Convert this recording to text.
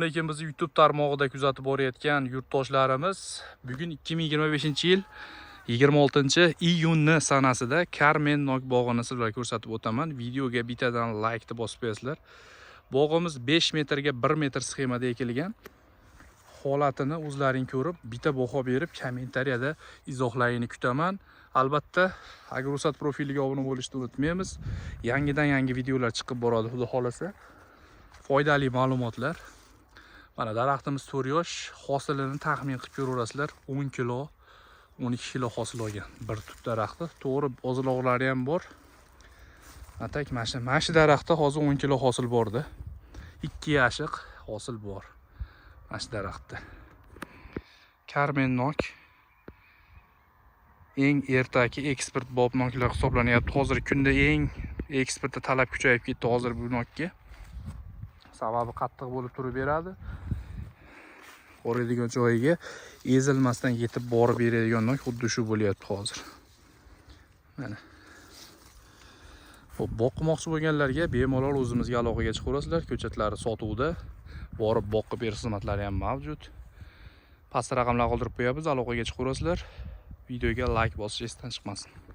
Lekin bizni YouTube tarmog'ida kuzatib borayotgan yurtdoshlarimiz, bugun 2025-yil 26-iyunni sanasida Carmen Nok bog'ini sizlarga ko'rsatib o'taman. Videoga bittadan like deb bosib qo'yasizlar. Bog'imiz 5 metrga 1 metr sxemada ekilgan. Holatini o'zlaring ko'rib, bitta baho berib, kommentariyada izohlarini kutaman. Albatta, Agrosat profiliga obuna bo'lishni unutmaymiz. Yangi videolar chiqib boradi, xudo xolasa. Foydali ma'lumotlar. Mana daraxtimiz 4 yosh, hosilini taxmin qilib ko'raverasizlar. 10 kilo, 12 kilo hosil olgan bir tut daraxti. To'g'ri, oziloqlari ham bor. Atak mana shu daraxtda hozir 10 kilo hosil bordi. 2 yashiq hosil bor. Mana shu daraxtda. Carmen Nok eng ertaki eksport bob noklar hisoblanyapti. Hozirgi kunda eng eksportda talab kuchayib ketdi hozir bu nokga. Sababi qattiq bo'lib turib beradi. O'raydigan joyiga ezilmasdan yetib borib beradigan nok xuddi shu bo'lyapti hozir. Mana. Xo'p, boqmoqchi bo'lganlarga bemalol o'zimizga aloqaga chiqaverasizlar. Ko'chatlari sotuvda, borib boqib berish xizmatlari ham mavjud. Pastda raqamlar qoldirib qo'yamiz, aloqaga chiqaverasizlar. Videoga like bosish esdan chiqmasin.